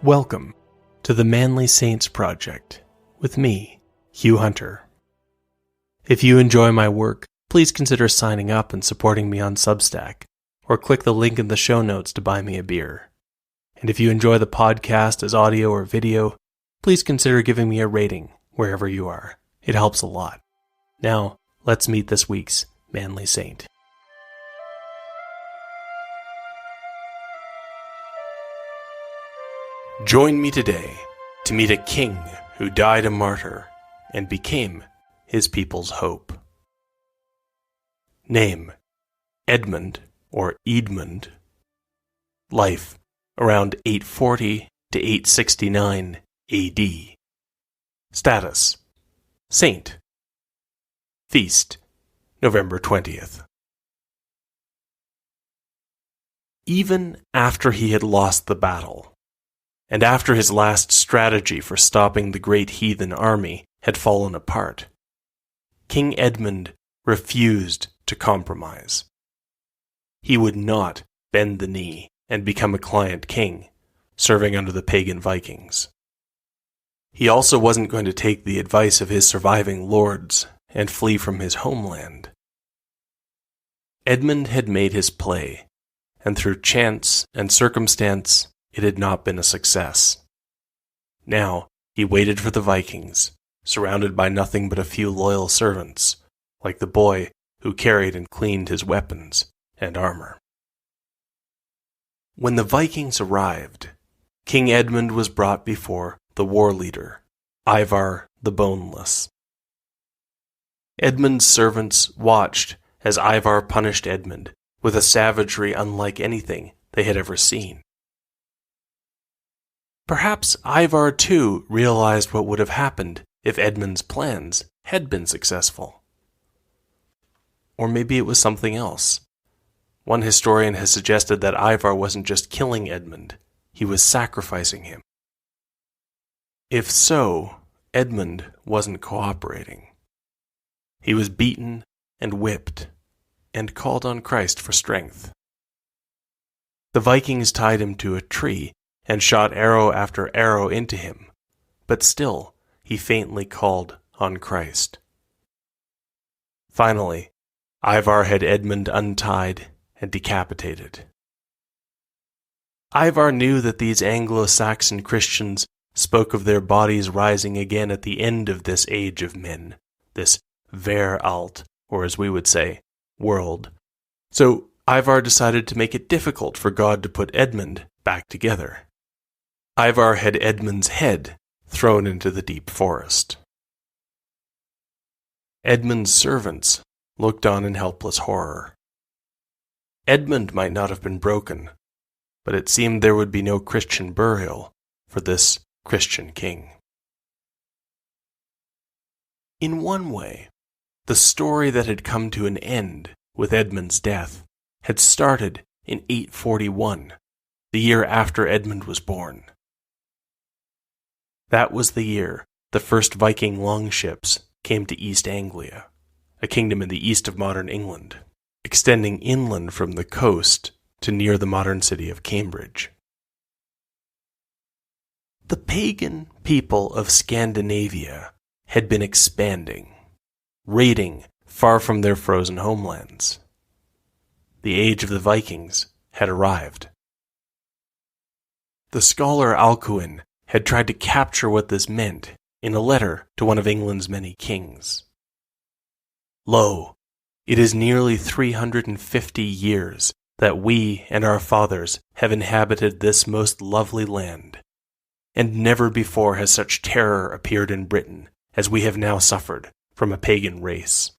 Welcome to the Manly Saints Project with me, Hugh Hunter. If you enjoy my work, please consider signing up and supporting me on Substack, or click the link in the show notes to buy me a beer. And if you enjoy the podcast as audio or video, please consider giving me a rating wherever you are. It helps a lot. Now, let's meet this week's Manly Saint. Join me today to meet a king who died a martyr and became his people's hope. Name: Edmund or Edmund. Life: around 840 to 869 AD. Status: Saint. Feast: November 20th. Even after he had lost the battle, and after his last strategy for stopping the great heathen army had fallen apart, King Edmund refused to compromise. He would not bend the knee and become a client king, serving under the pagan Vikings. He also wasn't going to take the advice of his surviving lords and flee from his homeland. Edmund had made his play, and through chance and circumstance, it had not been a success. Now, he waited for the Vikings, surrounded by nothing but a few loyal servants, like the boy who carried and cleaned his weapons and armor. When the Vikings arrived, King Edmund was brought before the war leader, Ivar the Boneless. Edmund's servants watched as Ivar punished Edmund with a savagery unlike anything they had ever seen. Perhaps Ivar too realized what would have happened if Edmund's plans had been successful. Or maybe it was something else. One historian has suggested that Ivar wasn't just killing Edmund, he was sacrificing him. If so, Edmund wasn't cooperating. He was beaten and whipped, and called on Christ for strength. The Vikings tied him to a tree and shot arrow after arrow into him, but still he faintly called on Christ. Finally, Ivar had Edmund untied and decapitated. Ivar knew that these Anglo-Saxon Christians spoke of their bodies rising again at the end of this age of men, this ver alt, or as we would say, world. So Ivar decided to make it difficult for God to put Edmund back together. Ivar had Edmund's head thrown into the deep forest. Edmund's servants looked on in helpless horror. Edmund might not have been broken, but it seemed there would be no Christian burial for this Christian king. In one way, the story that had come to an end with Edmund's death had started in 841, the year after Edmund was born. That was the year the first Viking longships came to East Anglia, a kingdom in the east of modern England, extending inland from the coast to near the modern city of Cambridge. The pagan people of Scandinavia had been expanding, raiding far from their frozen homelands. The age of the Vikings had arrived. The scholar Alcuin had tried to capture what this meant in a letter to one of England's many kings. Lo, it is nearly 350 years that we and our fathers have inhabited this most lovely land, and never before has such terror appeared in Britain as we have now suffered from a pagan race.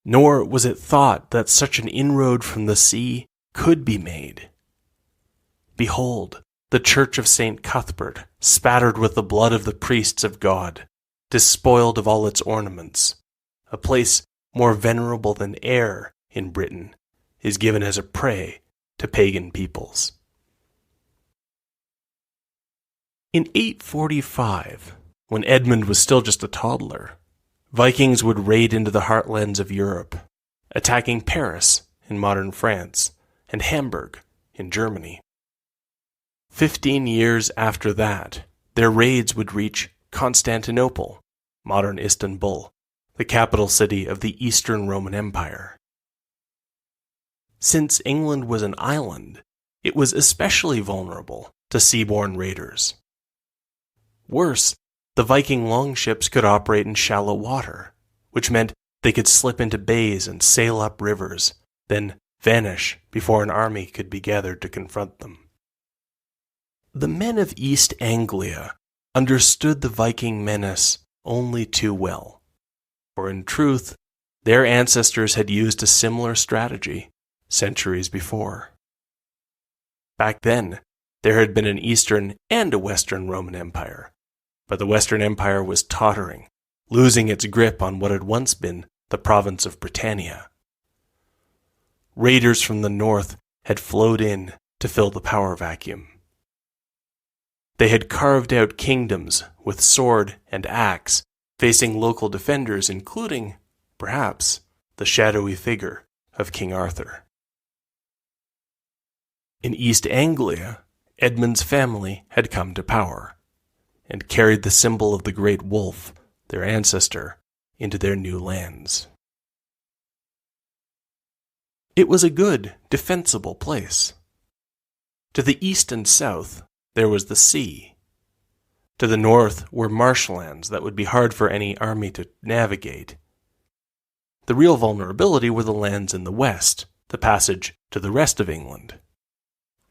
Nor was it thought that such an inroad from the sea could be made. Behold, the church of St. Cuthbert, spattered with the blood of the priests of God, despoiled of all its ornaments, a place more venerable than air in Britain, is given as a prey to pagan peoples. In 845, when Edmund was still just a toddler, Vikings would raid into the heartlands of Europe, attacking Paris in modern France and Hamburg in Germany. 15 years after that, their raids would reach Constantinople, modern Istanbul, the capital city of the Eastern Roman Empire. Since England was an island, it was especially vulnerable to seaborne raiders. Worse, the Viking longships could operate in shallow water, which meant they could slip into bays and sail up rivers, then vanish before an army could be gathered to confront them. The men of East Anglia understood the Viking menace only too well, for in truth, their ancestors had used a similar strategy centuries before. Back then, there had been an Eastern and a Western Roman Empire, but the Western Empire was tottering, losing its grip on what had once been the province of Britannia. Raiders from the north had flowed in to fill the power vacuum. They had carved out kingdoms with sword and axe, facing local defenders, including, perhaps, the shadowy figure of King Arthur. In East Anglia, Edmund's family had come to power, and carried the symbol of the great wolf, their ancestor, into their new lands. It was a good, defensible place. To the east and south, there was the sea. To the north were marshlands that would be hard for any army to navigate. The real vulnerability were the lands in the west, the passage to the rest of England.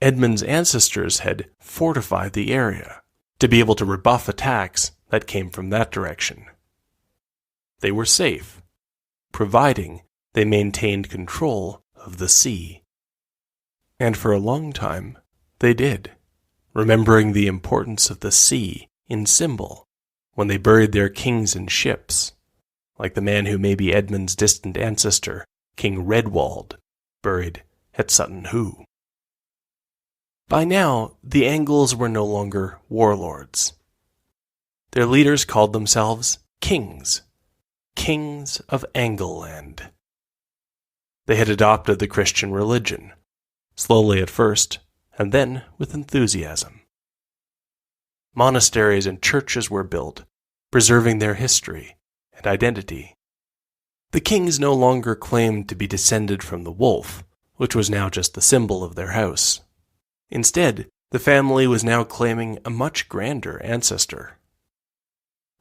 Edmund's ancestors had fortified the area to be able to rebuff attacks that came from that direction. They were safe, providing they maintained control of the sea. And for a long time, they did, remembering the importance of the sea in symbol when they buried their kings in ships, like the man who may be Edmund's distant ancestor, King Redwald, buried at Sutton Hoo. By now, the Angles were no longer warlords. Their leaders called themselves kings, kings of Angleland. They had adopted the Christian religion, slowly at first, and then with enthusiasm. Monasteries and churches were built, preserving their history and identity. The kings no longer claimed to be descended from the wolf, which was now just the symbol of their house. Instead, the family was now claiming a much grander ancestor.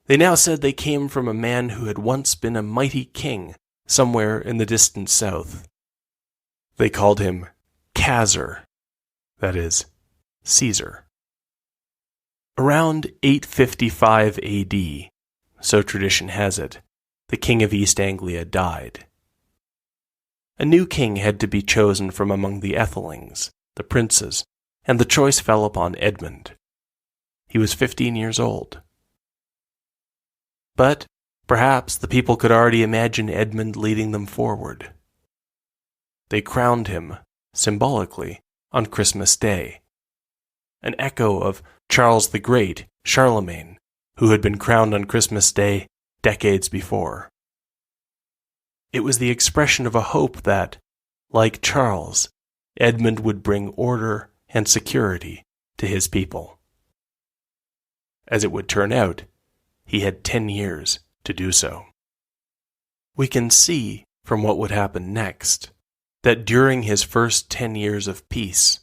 They now said they came from a man who had once been a mighty king somewhere in the distant south. They called him Khazar, that is, Caesar. Around 855 AD, so tradition has it, the king of East Anglia died. A new king had to be chosen from among the Ethelings, the princes, and the choice fell upon Edmund. He was 15 years old. But perhaps the people could already imagine Edmund leading them forward. They crowned him, symbolically, on Christmas Day, an echo of Charles the Great, Charlemagne, who had been crowned on Christmas Day decades before. It was the expression of a hope that, like Charles, Edmund would bring order and security to his people. As it would turn out, he had 10 years to do so. We can see from what would happen next that during his first 10 years of peace,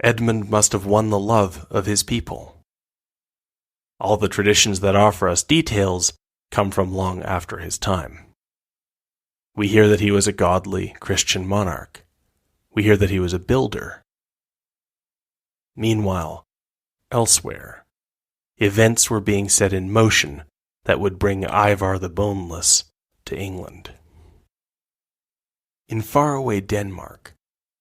Edmund must have won the love of his people. All the traditions that offer us details come from long after his time. We hear that he was a godly Christian monarch. We hear that he was a builder. Meanwhile, elsewhere, events were being set in motion that would bring Ivar the Boneless to England. In faraway Denmark,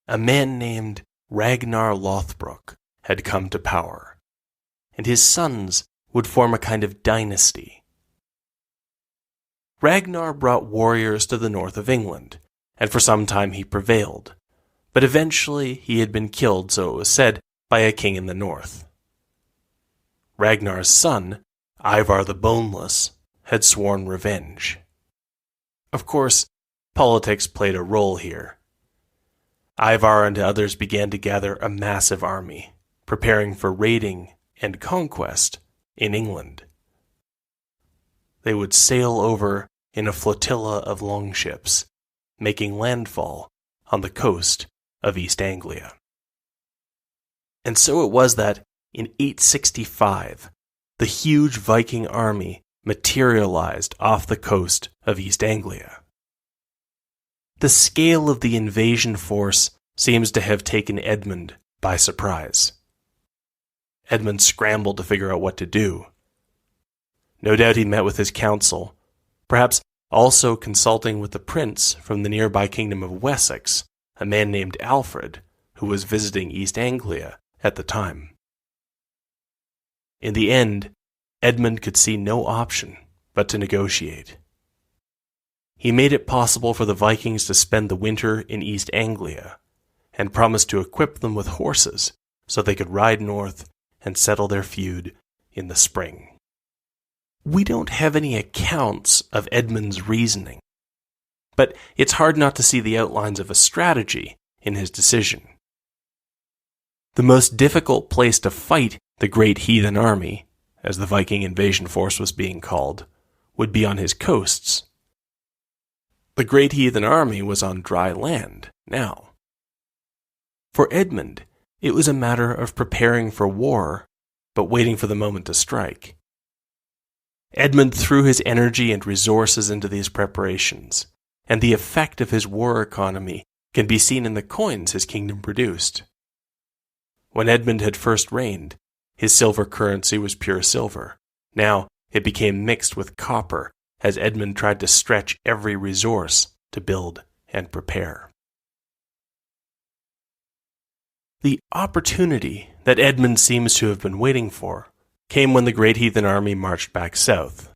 a man named Ragnar Lothbrok had come to power, and his sons would form a kind of dynasty. Ragnar brought warriors to the north of England, and for some time he prevailed, but eventually he had been killed, so it was said, by a king in the north. Ragnar's son, Ivar the Boneless, had sworn revenge. Of course, politics played a role here. Ivar and others began to gather a massive army, preparing for raiding and conquest in England. They would sail over in a flotilla of longships, making landfall on the coast of East Anglia. And so it was that in 865, the huge Viking army materialized off the coast of East Anglia. The scale of the invasion force seems to have taken Edmund by surprise. Edmund scrambled to figure out what to do. No doubt he met with his council, perhaps also consulting with the prince from the nearby kingdom of Wessex, a man named Alfred, who was visiting East Anglia at the time. In the end, Edmund could see no option but to negotiate. He made it possible for the Vikings to spend the winter in East Anglia, and promised to equip them with horses so they could ride north and settle their feud in the spring. We don't have any accounts of Edmund's reasoning, but it's hard not to see the outlines of a strategy in his decision. The most difficult place to fight the great heathen army, as the Viking invasion force was being called, would be on his coasts. The great heathen army was on dry land now. For Edmund, it was a matter of preparing for war, but waiting for the moment to strike. Edmund threw his energy and resources into these preparations, and the effect of his war economy can be seen in the coins his kingdom produced. When Edmund had first reigned, his silver currency was pure silver. Now it became mixed with copper as Edmund tried to stretch every resource to build and prepare. The opportunity that Edmund seems to have been waiting for came when the great heathen army marched back south.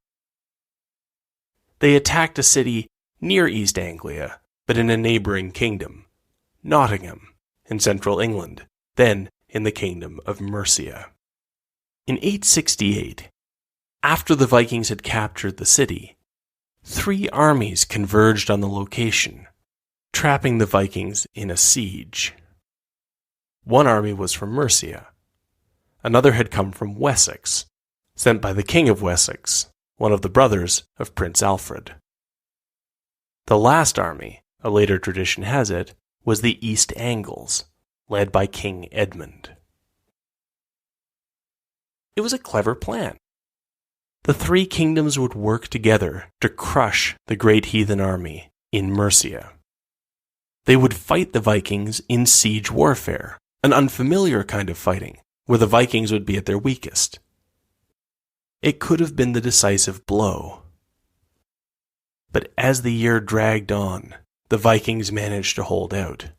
They attacked a city near East Anglia, but in a neighbouring kingdom, Nottingham, in central England, then in the kingdom of Mercia. In 868, after the Vikings had captured the city, 3 armies converged on the location, trapping the Vikings in a siege. One army was from Mercia. Another had come from Wessex, sent by the King of Wessex, one of the brothers of Prince Alfred. The last army, a later tradition has it, was the East Angles, led by King Edmund. It was a clever plan. The 3 kingdoms would work together to crush the great heathen army in Mercia. They would fight the Vikings in siege warfare, an unfamiliar kind of fighting, where the Vikings would be at their weakest. It could have been the decisive blow. But as the year dragged on, the Vikings managed to hold out.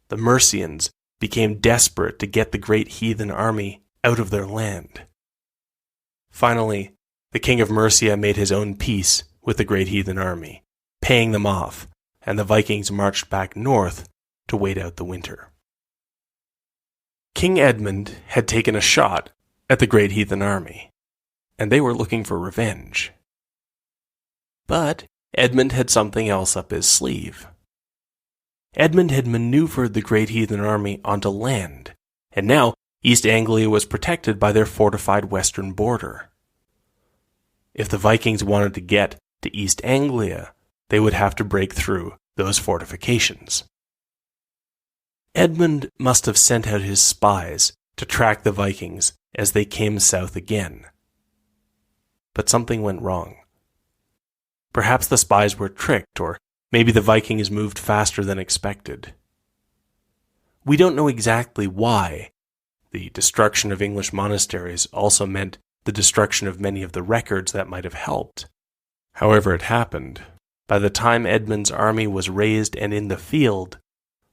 The Mercians became desperate to get the great heathen army out of their land. Finally, the king of Mercia made his own peace with the great heathen army, paying them off, and the Vikings marched back north to wait out the winter. King Edmund had taken a shot at the great heathen army, and they were looking for revenge. But Edmund had something else up his sleeve. Edmund had maneuvered the great heathen army onto land, and now East Anglia was protected by their fortified western border. If the Vikings wanted to get to East Anglia, they would have to break through those fortifications. Edmund must have sent out his spies to track the Vikings as they came south again. But something went wrong. Perhaps the spies were tricked, or maybe the Vikings moved faster than expected. We don't know exactly why. The destruction of English monasteries also meant the destruction of many of the records that might have helped. However it happened, by the time Edmund's army was raised and in the field,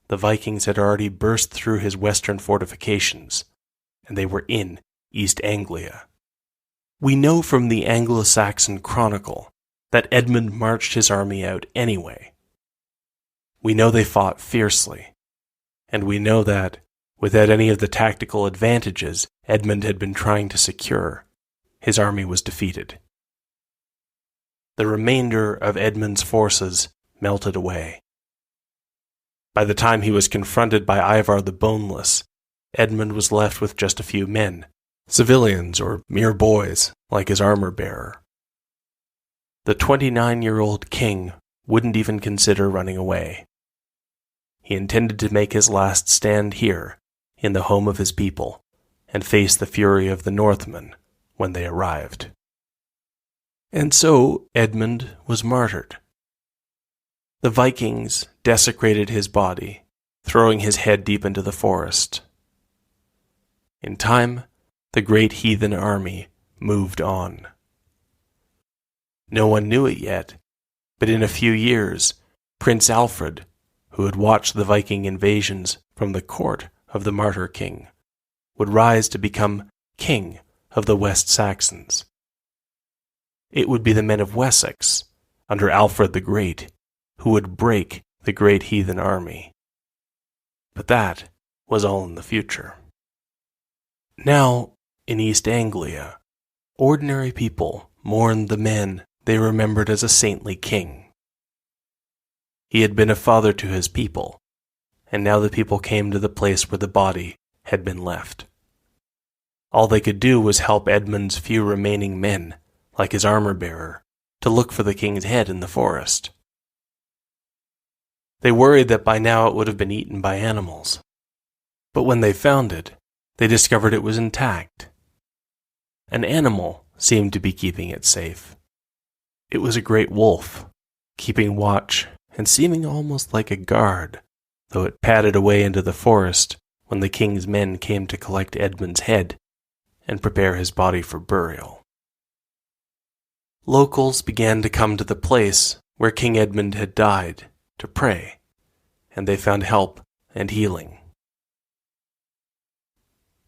the Vikings had already burst through his western fortifications, and they were in East Anglia. We know from the Anglo-Saxon Chronicle that Edmund marched his army out anyway. We know they fought fiercely, and we know that, without any of the tactical advantages Edmund had been trying to secure, his army was defeated. The remainder of Edmund's forces melted away. By the time he was confronted by Ivar the Boneless, Edmund was left with just a few men, civilians or mere boys like his armor-bearer. The 29-year-old king wouldn't even consider running away. He intended to make his last stand here, in the home of his people, and face the fury of the Northmen when they arrived. And so Edmund was martyred. The Vikings desecrated his body, throwing his head deep into the forest. In time, the great heathen army moved on. No one knew it yet, but in a few years, Prince Alfred, who had watched the Viking invasions from the court of the martyr king, would rise to become king of the West Saxons. It would be the men of Wessex, under Alfred the Great, who would break the great heathen army. But that was all in the future. Now, in East Anglia, ordinary people mourned the man they remembered as a saintly king. He had been a father to his people, and now the people came to the place where the body had been left. All they could do was help Edmund's few remaining men, like his armor-bearer, to look for the king's head in the forest. They worried that by now it would have been eaten by animals, but when they found it, they discovered it was intact. An animal seemed to be keeping it safe. It was a great wolf, keeping watch and seeming almost like a guard, though it padded away into the forest when the king's men came to collect Edmund's head and prepare his body for burial. Locals began to come to the place where King Edmund had died to pray, and they found help and healing.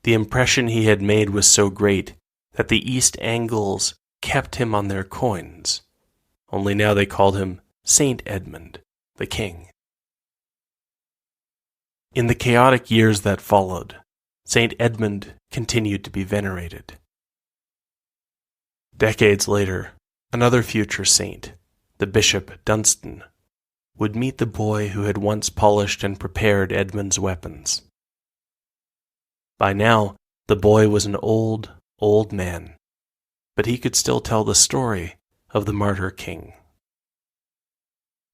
The impression he had made was so great that the East Angles kept him on their coins, only now they called him Saint Edmund, the king. In the chaotic years that followed, Saint Edmund continued to be venerated. Decades later, another future saint, the Bishop Dunstan, would meet the boy who had once polished and prepared Edmund's weapons. By now, the boy was an old man, but he could still tell the story of the martyr king.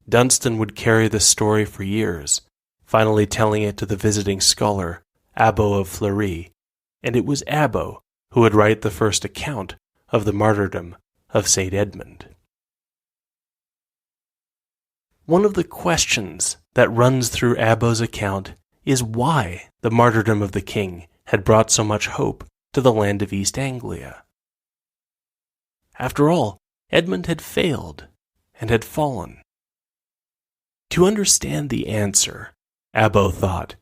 Dunstan would carry the story for years, finally telling it to the visiting scholar, Abbo of Fleury, and it was Abbo who would write the first account of the martyrdom of Saint Edmund. One of the questions that runs through Abbo's account is why the martyrdom of the king had brought so much hope to the land of East Anglia. After all, Edmund had failed and had fallen. To understand the answer, Abbo thought,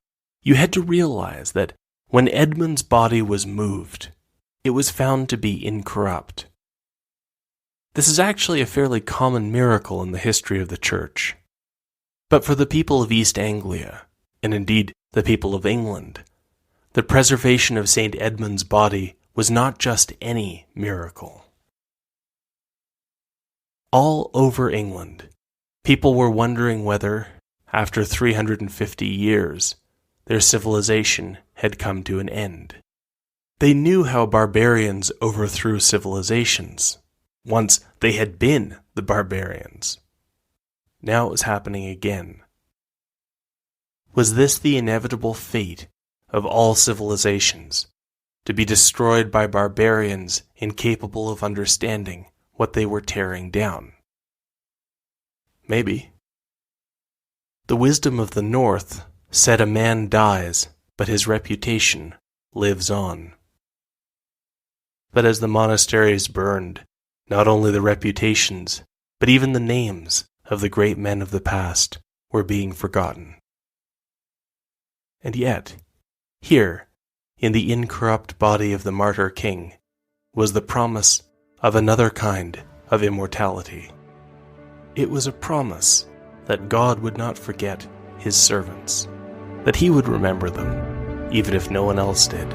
you had to realize that when Edmund's body was moved, it was found to be incorrupt. This is actually a fairly common miracle in the history of the Church. But for the people of East Anglia, and indeed the people of England, the preservation of St. Edmund's body was not just any miracle. All over England, people were wondering whether, after 350 years, their civilization had come to an end. They knew how barbarians overthrew civilizations. Once they had been the barbarians. Now it was happening again. Was this the inevitable fate of all civilizations, to be destroyed by barbarians incapable of understanding what they were tearing down? Maybe. The wisdom of the North said a man dies, but his reputation lives on. But as the monasteries burned, not only the reputations, but even the names of the great men of the past were being forgotten. And yet, here, in the incorrupt body of the martyr king, was the promise of another kind of immortality. It was a promise that God would not forget his servants, that he would remember them, even if no one else did.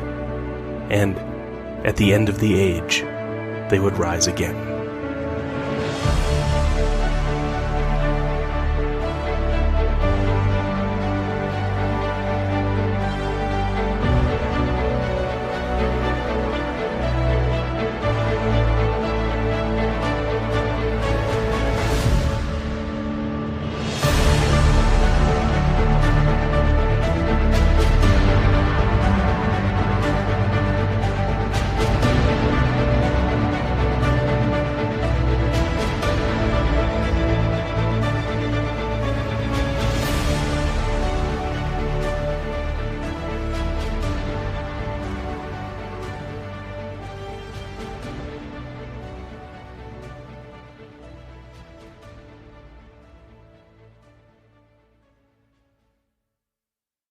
And, at the end of the age, they would rise again.